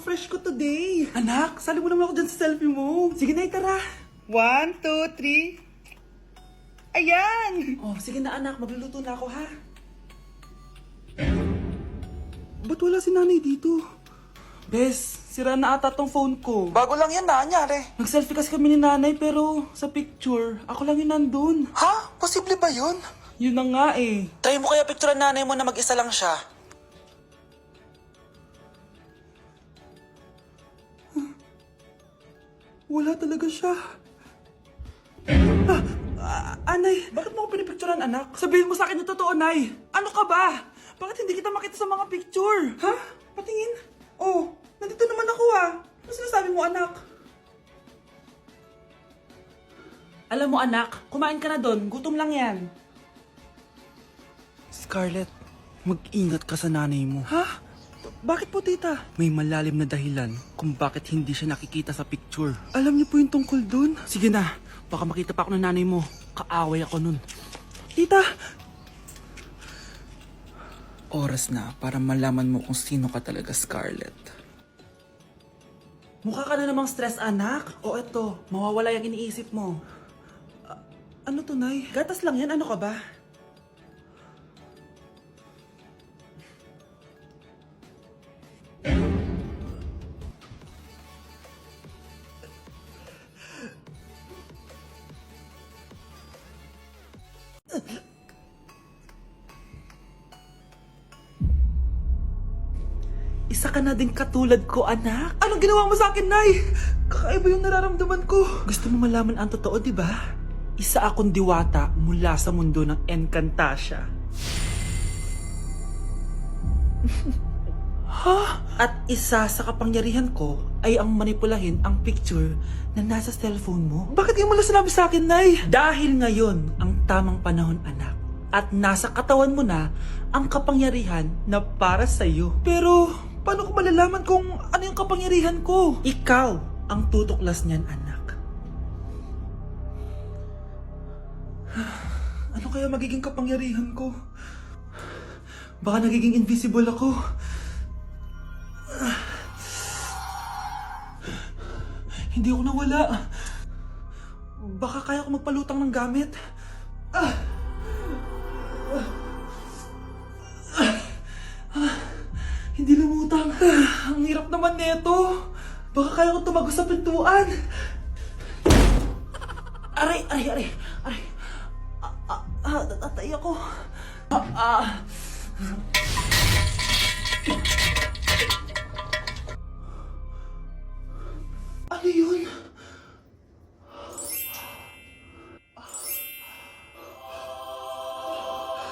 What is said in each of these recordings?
fresh ko today. Anak, sali mo naman ako dyan sa selfie mo. Sige na, tara. 1, 2, 3. Ayan! Oh, sige na anak, magluluto na ako ha. Ba't wala si nanay dito? Bes, sira na ata tong phone ko. Bago lang yan, nangyari. Nag-selfie kasi kami ni nanay pero sa picture, ako lang yung nandun. Ha? Posible ba yun? Yun na nga eh. Try mo kaya picturean nanay mo na mag-isa lang siya. Wala talaga siya. Anay, bakit mo ako pinipicturean, anak? Sabihin mo sa akin yung totoo, Nay. Ano ka ba? Bakit hindi kita makita sa mga picture? Ha? Patingin? Oh, nandito naman ako ah. Ano sinasabi mo, anak? Alam mo, anak, kumain ka na doon. Gutom lang yan. Scarlett, mag-ingat ka sa nanay mo. Ha? Bakit po, tita? May malalim na dahilan kung bakit hindi siya nakikita sa picture. Alam niyo po yung tungkol doon? Sige na, baka makita pa ako ng nanay mo. Kaaway ako nun. Tita! Oras na para malaman mo kung sino ka talaga, Scarlett. Mukha ka na namang stress, anak. O eto, mawawala yung iniisip mo. Ano to, Nay? Gatas lang yan, ano ka ba? Isa ka na din katulad ko, anak. Anong ginawa mo sa akin, Nay? Kakaiba yung nararamdaman ko. Gusto mo malaman ang totoo, di ba? Isa akong diwata mula sa mundo ng Encantasia. Ha? At isa sa kapangyarihan ko ay ang manipulahin ang picture na nasa cellphone mo. Bakit yung mula sinabi sa akin, Nay? Dahil ngayon ang tamang panahon, anak. At nasa katawan mo na ang kapangyarihan na para sa'yo. Pero, paano ko malalaman kung ano yung kapangyarihan ko? Ikaw ang tutuklas niyan, anak. Ano kaya magiging kapangyarihan ko? Baka nagiging invisible ako. Hindi ako nawala. Baka kaya ko magpalutang ng gamit. Hindi lumutang. Ang hirap naman nito. Baka kaya ko tumagos sa pintuan. Aray, aray, aray. Aray. Natatay ako. Ano yun?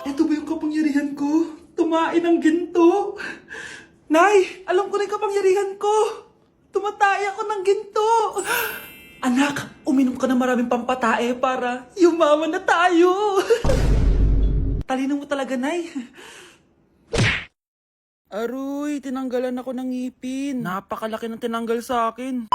Ito ba yung kapangyarihan ko? Tumain ng ginto? Nay, alam ko na yung kapangyarihan ko. Tumatay ako ng ginto. Anak, uminom ka ng maraming pampatae para yumaman na tayo. Talino mo talaga, Nay. Aroy, tinanggalan ako ng ngipin. Napakalaki ng tinanggal sa akin.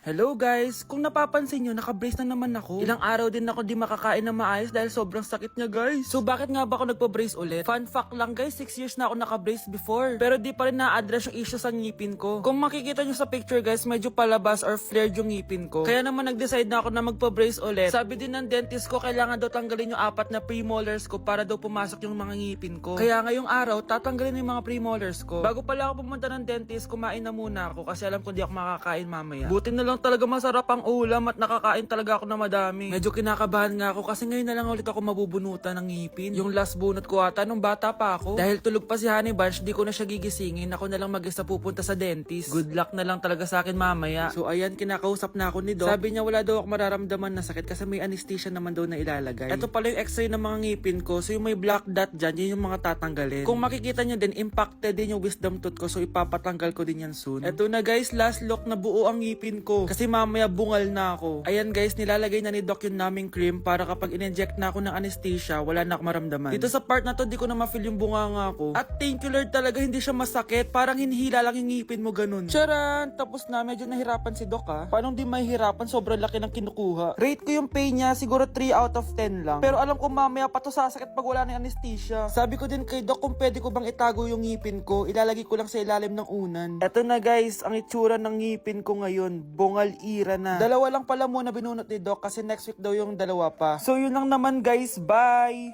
Hello guys! Kung napapansin nyo, naka-brace na naman ako. Ilang araw din ako di makakain na maayos dahil sobrang sakit niya guys. So bakit nga ba ako nagpa-brace ulit? Fun fact lang guys, 6 years na ako naka-brace before. Pero di pa rin na-address yung issue sa ngipin ko. Kung makikita nyo sa picture guys, medyo palabas or flared yung ngipin ko. Kaya naman nag-decide na ako na magpa-brace ulit. Sabi din ng dentist ko, kailangan daw tanggalin yung 4 na premolars ko para daw pumasok yung mga ngipin ko. Kaya ngayong araw, tatanggalin yung mga premolars ko. Bago pala ako pumunta ng dentist, kumain na muna ako kasi alam ko di ako makakain mamaya. Buti na lang talaga masarap ang ulam at nakakain talaga ako na madami. Medyo kinakabahan nga ako kasi ngayon na lang ulit ako mabubunutan ng ngipin. Yung last bunot ko ata nung bata pa ako. Dahil tulog pa si Honey Bunch, di ko na siya gigisingin. Ako na lang mag-isa pupunta sa dentist. Good luck na lang talaga sa akin mamaya. So ayan, kinakausap na ako ni Doc. Sabi niya wala daw ako mararamdaman na sakit kasi may anesthesia naman daw na ilalagay. Ito pala yung x-ray ng mga ngipin ko. So yung may black dot dyan, yun yung mga tatanggalin. Kung makikita nyo din, impacted din yung wisdom tooth ko. So ipapatanggal ko din yan soon. Eto na guys, last look na buo ang ngipin ko. ko. Kasi mamaya bungal na ako. Ayan guys, nilalagay na ni Doc yung naming cream para kapag in-inject na ako ng anesthesia, wala na ako maramdaman. Dito sa part na to, di ko na ma-feel yung bunganga ko. At thank you Lord talaga, hindi siya masakit. Parang hinihila lang yung ngipin mo ganun. Charan! Tapos na, medyo nahirapan si Doc ha. Paano di mahihirapan? Sobrang laki ng kinukuha. Rate ko yung pain niya, siguro 3 out of 10 lang. Pero alam ko mamaya pa to sasakit pag wala na yung anesthesia. Sabi ko din kay Doc kung pwede ko bang itago yung ngipin ko, ilalagay ko lang sa ilalim ng unan. Eto na guys, ang itsura ng ngipin ko ngayon, bungal ira na. Dalawa lang pala muna binunot ni Doc kasi next week daw yung dalawa pa. So yun lang naman guys, bye!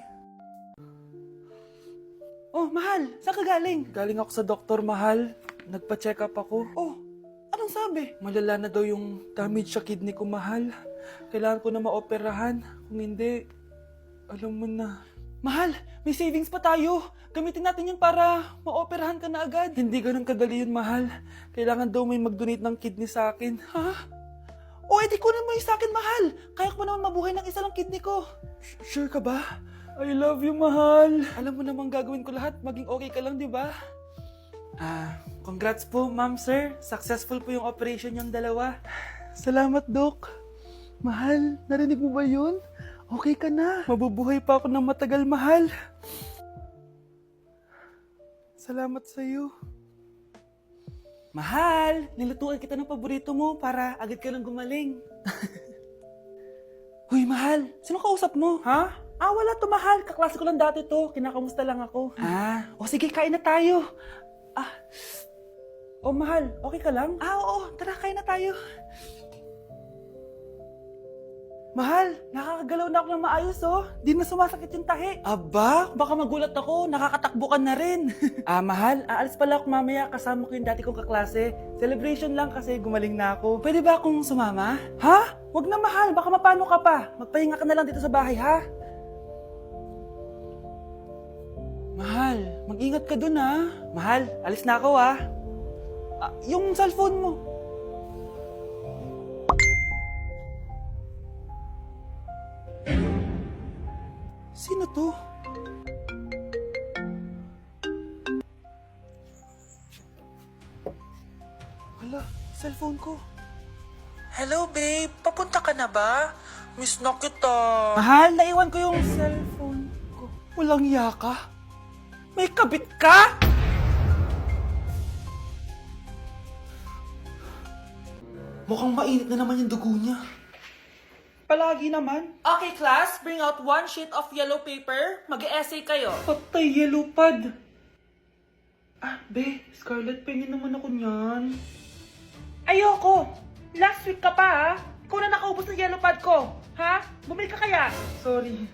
Oh, mahal, saan ka galing? Galing ako sa doktor, mahal. Nagpa-check up ako. Oh, anong sabi? Malala na daw yung damage sa kidney ko, mahal. Kailangan ko na maoperahan. Kung hindi, alam mo na. Mahal, may savings pa tayo. Gamitin natin yun para maoperahan ka na agad. Hindi ganun kadali yun, mahal. Kailangan daw may mag-donate ng kidney sa akin. Ha? O, edi kunin mo yung sa akin, mahal. Kaya ko pa naman mabuhay ng isa lang kidney ko. Sure ka ba? I love you, mahal. Alam mo namang gagawin ko lahat. Maging okay ka lang, di ba? Congrats po, ma'am, sir. Successful po yung operation yung dalawa. Salamat, Doc. Mahal, narinig mo ba yun? Okay ka na. Mabubuhay pa ako ng matagal, mahal. Salamat sa'yo. Mahal, nilutuan kita ng paborito mo para agad ka lang gumaling. Huy, mahal, sino kausap mo? Ha? Wala to, mahal. Kaklase ko lang dati to. Kinakamusta lang ako. O sige, kain na tayo. Mahal, okay ka lang? Oo, tara, kain na tayo. Mahal, nakakagalaw na ako ng maayos, oh. Di na sumasakit yung tahi. Aba, baka magulat ako. Nakakatakbo ka na rin. Mahal, aalis pala ako mamaya. Kasama ko yung dati kong kaklase. Celebration lang kasi gumaling na ako. Pwede ba akong sumama? Ha? Wag na, mahal. Baka mapano ka pa. Magpahinga ka na lang dito sa bahay, ha? Mahal, mag-ingat ka dun, ha? Mahal, alis na ako, ha? Yung cellphone mo. Sino to? Hala, cellphone ko. Hello, babe. Papunta ka na ba? Miss na kita. Mahal, naiwan ko yung cellphone ko. Walang iya ka? May kabit ka? Mukhang mainit na naman yung dugo niya. Palagi naman. Okay, class, bring out 1 sheet of yellow paper. Mag-essay kayo. Patay, yellow pad. Be, Scarlett, pingin naman ako niyan. Ayoko! Last week ka pa, ha? Ikaw na nakaubos ng yellow pad ko. Ha? Bumili ka kaya? Sorry.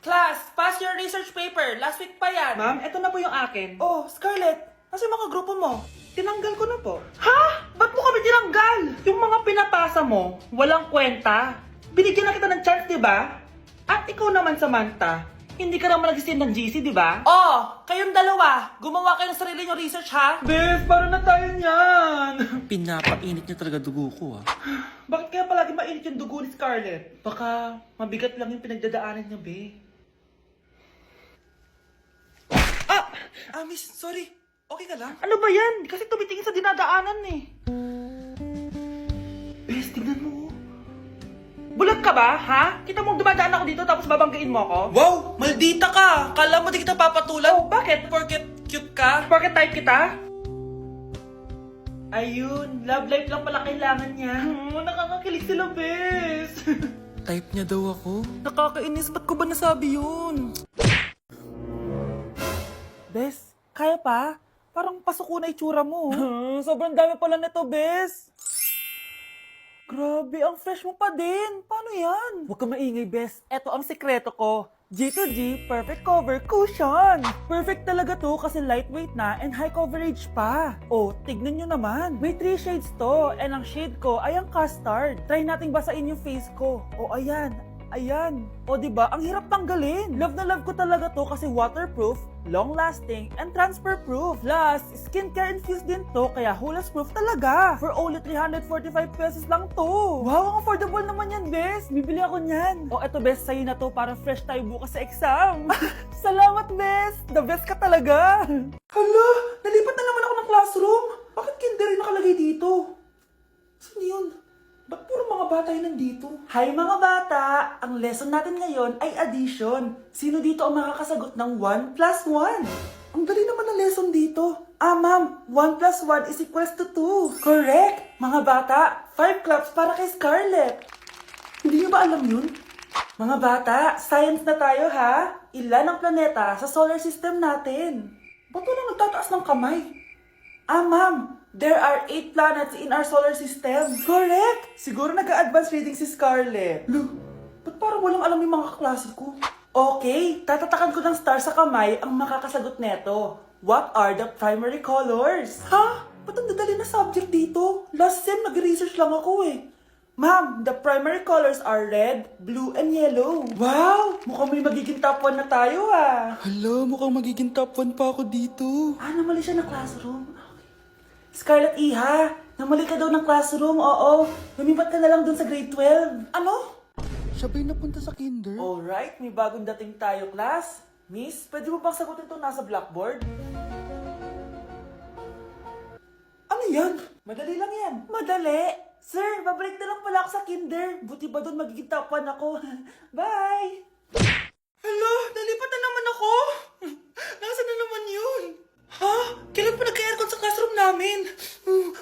Class, pass your research paper. Last week pa yan. Ma'am, eto na po yung akin. Oh, Scarlett, nasa mga grupo mo? Tinanggal ko na po. Ha? Ba't mo kami tinanggal? Yung mga pinapasa mo, walang kwenta. Binigyan na kita ng chance, di ba? At ikaw naman, Samantha, hindi ka naman nag-send ng GC, di ba? Oh, kayong dalawa, gumawa kayo ng sarili nyo research, ha? Bes, paano na tayo niyan? Pinapainit niya talaga dugo ko, Bakit kaya palagi mainit yung dugo ni Scarlett? Baka mabigat lang yung pinagdadaanan niya, be. Miss, sorry. Okay ka lang? Ano ba yan? Kasi tumitingin sa dinadaanan, eh. Bes, tignan mo. Bulag ka ba, ha? Kita mong dumadaan ako dito tapos babanggain mo ako? Wow, maldita ka. Kala mo di kita papatulan. Oh, bakit? Porket cute ka? Porket type kita? Ayun, love life lang pala kailangan niya. Nakakakilig sila, bes. Type niya daw ako? Nakakainis, ba't ko ba nasabi yun? Bes, kaya pa? Parang pasuko na itsura mo. Sobrang dami pala nito, bes. Grabe, ang fresh mo pa din. Paano yan? Huwag ka maingay, bes. Eto ang sekreto ko. G2G Perfect Cover Cushion. Perfect talaga to kasi lightweight na and high coverage pa. Oh, tignan nyo naman. May 3 shades to and ang shade ko ay ang custard. Try nating basain yung face ko. Oh, ayan. Ayan. O, diba? Ang hirap tanggalin. Love na love ko talaga to kasi waterproof, long-lasting, and transfer-proof. Plus, skincare-infused din to kaya hulas-proof talaga. For only 345 pesos lang to. Wow, ang affordable naman yan, bes. Bibili ako niyan. O, eto, bes, sa'yo na to para fresh tayo bukas sa exam. Salamat, bes. The best ka talaga. Hala, nalipat na naman ako ng classroom. Bakit kinder rin nakalagay dito? Saan yun? Ba't puro mga bata yun nandito? Hi mga bata! Ang lesson natin ngayon ay addition. Sino dito ang makakasagot ng 1 plus 1? Ang dali naman ng lesson dito. Ma'am, 1 plus 1 is equals to 2. Correct! Mga bata, 5 claps para kay Scarlett. Hindi niyo ba alam yun? Mga bata, science na tayo ha. Ilan ang planeta sa solar system natin? Ba't walang nagtataas ng kamay? Ma'am, there are 8 planets in our solar system. Correct! Siguro nag-a-advance reading si Scarlett. Lo, ba't parang walang alam yung mga kaklase ko? Okay, tatatakan ko ng star sa kamay ang makakasagot neto. What are the primary colors? Ha? Ba't ang dadali na subject dito? Last sem, nag-research lang ako eh. Ma'am, the primary colors are red, blue, and yellow. Wow! Mukhang may magiging top 1 na tayo ah. Hala, mukhang magiging top 1 pa ako dito. Namali siya ng classroom. Scarlett Iha, namali ka daw ng classroom, oo. Lumipat ka na lang dun sa grade 12. Ano? Siya ba'y napunta sa kinder? Alright, may bagong dating tayo, class. Miss, pwede mo bang sagutin itong nasa blackboard? Ano yan? Madali lang yan. Madali? Sir, babalik na lang pala ako sa kinder. Buti ba doon magiging top 1 ako? Bye! Hello, nalipat na naman ako. Nasaan na naman yun? Ha? Kailan pa nagka-aircon sa classroom namin?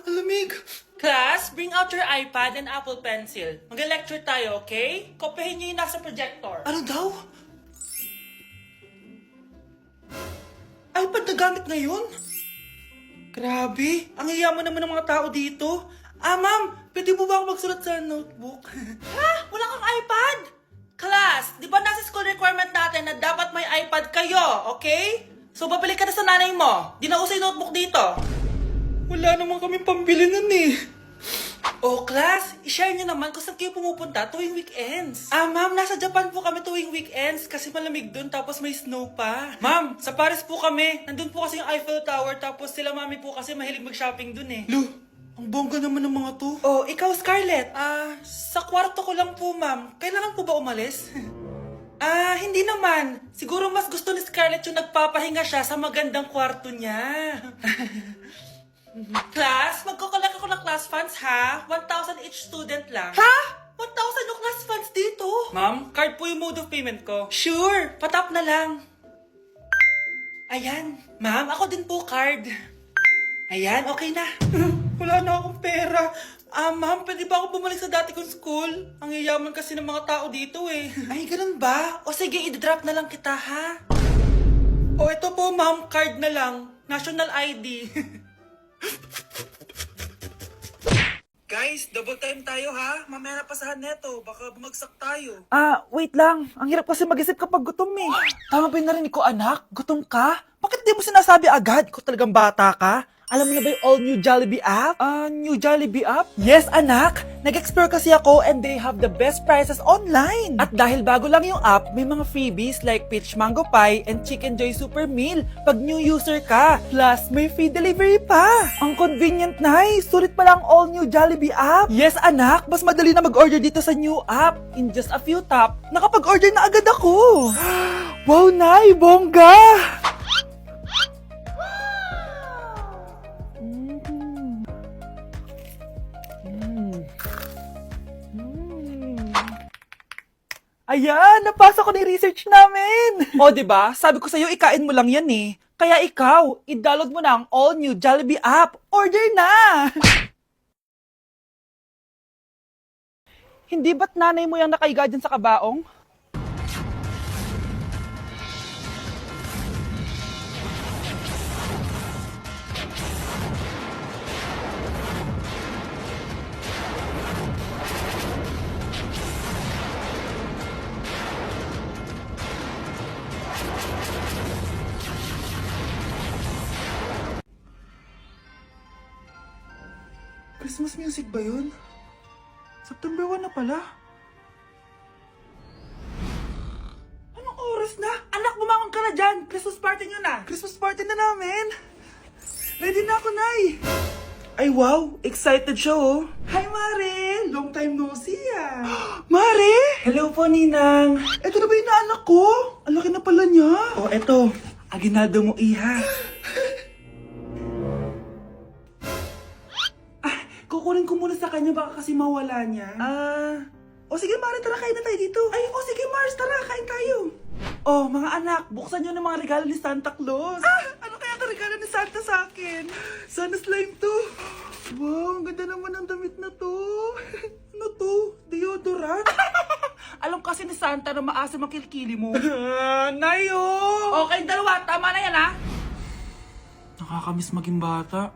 Alamig. Class, bring out your iPad and Apple Pencil. Mag-lecture tayo, okay? Kopyahin niyo yung nasa projector. Ano daw? iPad na gamit ngayon? Grabe, ang yayaman naman ng mga tao dito. Ma'am, pwede mo ba ako magsulat sa notebook? Ha? Wala kang iPad? Class, di ba nasa school requirement natin na dapat may iPad kayo, okay? So, babalik ka na sa nanay mo. Di na uso yung notebook dito. Wala naman kaming pambili nun eh. Oh, class, i-share nyo naman kung saan kayo pumupunta tuwing weekends. Ma'am, nasa Japan po kami tuwing weekends kasi malamig dun tapos may snow pa. Ma'am, sa Paris po kami. Nandun po kasi yung Eiffel Tower tapos sila mami po kasi mahilig mag-shopping dun eh. Lu, ang bongga naman ng mga to. Oh, ikaw Scarlett. Sa kwarto ko lang po ma'am. Kailangan po ba umalis? Hindi naman. Siguro mas gusto ni Scarlett yung nagpapahinga siya sa magandang kwarto niya. Class, magkukulak ako ng class funds ha. 1,000 each student lang. Ha? 1,000 yung class funds dito? Ma'am, card po yung mode of payment ko. Sure, patap na lang. Ayan. Ma'am, ako din po card. Ayan, okay na. Wala na akong pera. Ma'am, pwede ba ako bumalik sa dati kong school? Ang yayaman kasi ng mga tao dito eh. Ay, ganun ba? O sige, i-drop na lang kita ha. O ito po ma'am, card na lang. National ID. Guys, double time tayo ha. Mamaya na pasahan neto. Baka bumagsak tayo. Wait lang. Ang hirap kasi mag-isip kapag gutom eh. Tama ba yung narinig ko, anak? Gutom ka? Bakit di mo sinasabi agad? Ikaw talagang bata ka? Alam mo na ba yung all-new Jollibee app? New Jollibee app? Yes, anak! Nag-explore kasi ako and they have the best prices online! At dahil bago lang yung app, may mga freebies like peach mango pie and chicken joy super meal pag new user ka. Plus, may free delivery pa! Ang convenient, Nay! Sulit pala ang all-new Jollibee app! Yes, anak! Mas madali na mag-order dito sa new app. In just a few tap, nakapag-order na agad ako! Wow, Nay! Bongga! Ayan, napasa ko na yung research namin. O, diba? Sabi ko sa'yo, ikain mo lang yan eh. Kaya ikaw, i-download mo na ang all-new Jollibee app. Order na! Hindi ba't nanay mo yung nakaiga dyan sa kabaong? Christmas music ba yun? September 1 na pala. Anong oras na? Anak, bumangon ka na dyan! Christmas party nyo na! Christmas party na namin! Ready na ako, Nay! Ay wow, excited siya oh! Hi, Mare! Long time no see ah! Mare! Hello po, Ninang! Ito na ba yung naanak ko? Ang laki na pala niya! Oh, eto. Aginaldo mo, Iha. Kukunin ko muna sa kanya, baka kasi mawala niya. O sige, Mare, tara, kain na tayo dito. Ay, o sige, Mars, tara, kain tayo. Oh, mga anak, buksan nyo ng mga regalo ni Santa Claus. Ano kaya ang regalo ni Santa sa akin? Sana slime to. Wow, ang ganda naman ng damit na to. Ano to? Deodorant? Alam kasi ni Santa na maasa makilikili mo. Nayo! Okay, dalawa. Tama na yan, ha? Nakakamiss maging bata.